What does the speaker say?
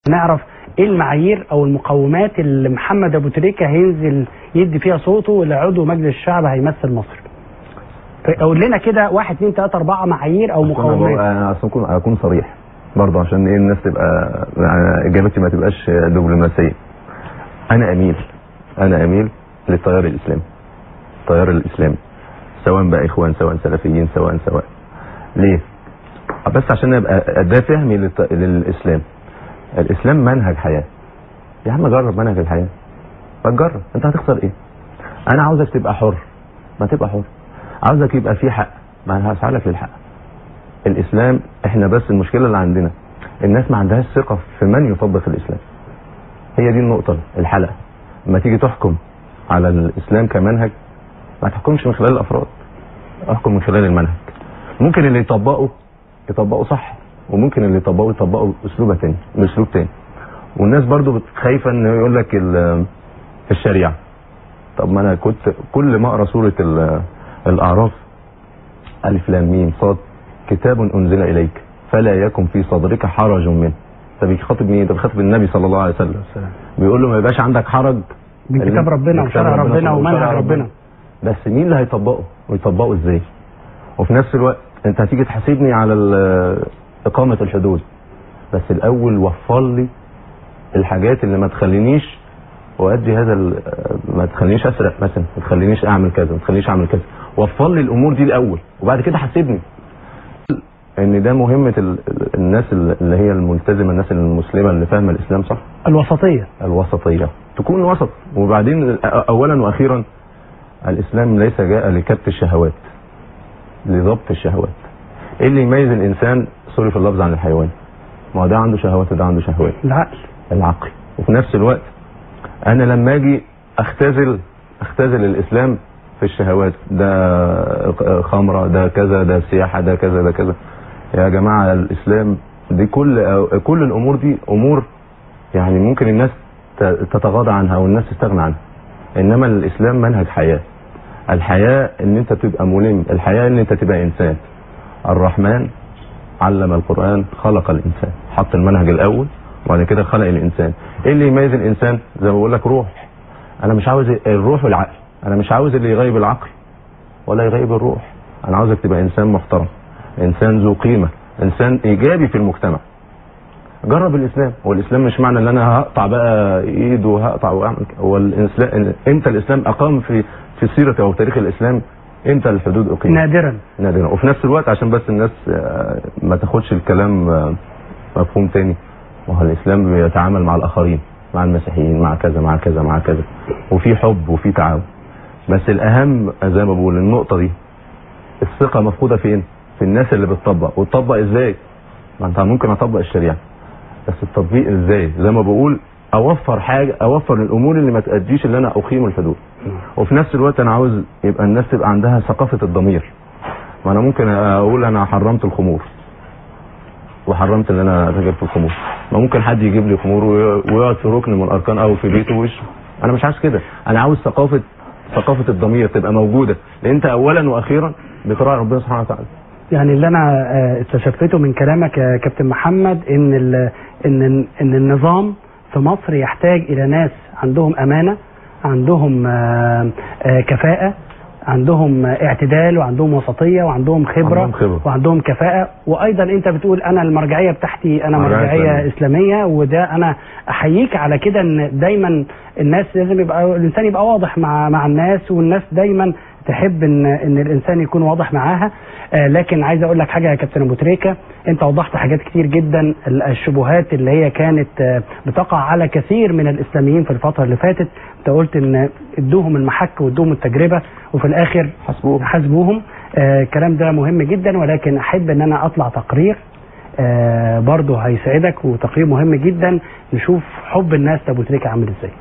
نعرف ايه المعايير او المقومات اللي محمد ابو تريكه هينزل يدي فيها صوته لعضو مجلس الشعب هيمثل مصر. قول لنا كده 1 2 3 4 معايير او مقومات. انا اصلا اكون صريح برضه عشان ايه الناس تبقى اجابتي ما تبقاش دبلوماسيه. انا اميل للتيار الاسلامي. التيار الاسلامي سواء بقى اخوان سواء سلفيين سواء ليه؟ بس عشان ابقى ده فهمي للاسلام. الاسلام منهج حياه. يا عم جرب منهج الحياه. ما تجرب، انت هتخسر ايه؟ انا عاوزك تبقى حر، ما تبقى حر. عاوزك يبقى في حق، ما انا هسعى لك للحق. الاسلام احنا بس المشكله اللي عندنا الناس ما عندهاش ثقه في من يطبق الاسلام. هي دي النقطه الحلقه. لما تيجي تحكم على الاسلام كمنهج ما تحكمش من خلال الافراد، احكم من خلال المنهج. ممكن اللي يطبقه صح، وممكن اللي يطبقه باسلوب تاني. والناس برضو خايفه ان يقول لك الشريعه. طب ما انا كنت كل ما اقرا سوره الاعراف الف لام ميم صاد كتاب انزل اليك فلا يكن في صدرك حرج منه. ده بيخاطب مين؟ ده بيخاطب النبي صلى الله عليه وسلم. بيقول له ما يبقاش عندك حرج من كتاب ربنا وشرع ربنا ومنهج ربنا. بس مين اللي هيطبقه ويطبقه ازاي؟ وفي نفس الوقت انت هتيجي تحاسبني على اقامه الحدود، بس الاول وفر لي الحاجات اللي ما تخلينيش وادي ما تخلينيش اسرق مثلا، ما تخلينيش اعمل كذا، ما تخلينيش اعمل كذا. وفر لي الامور دي الاول وبعد كده حاسبني. ان ده مهمه الناس اللي هي الملتزمه، الناس المسلمه اللي فاهمه الاسلام صح. الوسطيه تكون وسط. وبعدين اولا واخيرا الاسلام ليس جاء لكبت الشهوات، لضبط الشهوات. ايه اللي يميز الانسان سوري في اللفظ عن الحيوان؟ ما هو ده عنده شهوات وده عنده شهوات. العقل. وفي نفس الوقت انا لما اجي اختزل الاسلام في الشهوات، ده خمره، ده كذا، ده سياحه، ده كذا، ده كذا. يا جماعه الاسلام دي كل الامور دي امور يعني ممكن الناس تتغاضى عنها والناس تستغنى عنها. انما الاسلام منهج حياه. الحياه ان انت تبقى ملم، الحياه ان انت تبقى انسان. الرحمن علم القران خلق الانسان، حط المنهج الاول وبعد كده خلق الانسان. ايه اللي يميز الانسان؟ زي ما بقول لك روح. انا مش عاوز الروح والعقل، انا مش عاوز اللي يغيب العقل ولا يغيب الروح. انا عاوزك تبقى انسان محترم، انسان ذو قيمه، انسان ايجابي في المجتمع. جرب الاسلام. والاسلام مش معنى ان انا هقطع بقى ايد وهقطع واعمل. هو الاسلام امتى الاسلام اقام في سيره او تاريخ الاسلام؟ امتى الحدود اقيمت؟ نادرا. وفي نفس الوقت عشان بس الناس ما تاخدش الكلام مفهوم تاني، وهو الاسلام بيتعامل مع الاخرين، مع المسيحيين، مع كذا مع كذا مع كذا، وفي حب وفي تعاون. بس الاهم زي ما بقول النقطه دي، الثقه مفقوده فين؟ في الناس اللي بتطبق. وتطبق ازاي؟ ما انت ممكن اطبق الشريعه بس التطبيق ازاي؟ زي ما بقول اوفر الامور اللي ما تاديش اللي انا اقيم الحدود. وفي نفس الوقت انا عاوز يبقى الناس تبقى عندها ثقافه الضمير. ما انا ممكن اقول انا حرمت الخمور وحرمت ان انا اتاجر في الخمور. ما ممكن حد يجيب لي خمور ويقعد في ركن من الاركان او في بيته ويشرب. انا مش عايز كده. انا عاوز ثقافه الضمير تبقى موجوده، لان انت اولا واخيرا بتراعي ربنا سبحانه وتعالى. يعني اللي انا استشفيته من كلامك يا كابتن محمد ان النظام في مصر يحتاج الى ناس عندهم امانه، عندهم كفاءه، عندهم اعتدال، وعندهم وسطيه، وعندهم خبره وعندهم كفاءه. وايضا انت بتقول انا المرجعيه بتاعتي انا مرجعيه اسلاميه، وده انا احييك على كده. ان دايما الناس لازم يبقى الانسان يبقى واضح مع الناس، والناس دايما تحب ان الانسان يكون واضح معاها. لكن عايز اقول لك حاجه يا كابتن ابو تريكه، انت وضحت حاجات كتير جدا، الشبهات اللي هي كانت بتقع على كثير من الاسلاميين في الفتره اللي فاتت. انت قلت ان ادوهم المحك وادوهم التجربه وفي الاخر حاسبوهم. الكلام ده مهم جدا، ولكن احب ان انا اطلع تقرير برضه هيسعدك، وتقرير مهم جدا نشوف حب الناس لابو تريكه عامل ازاي.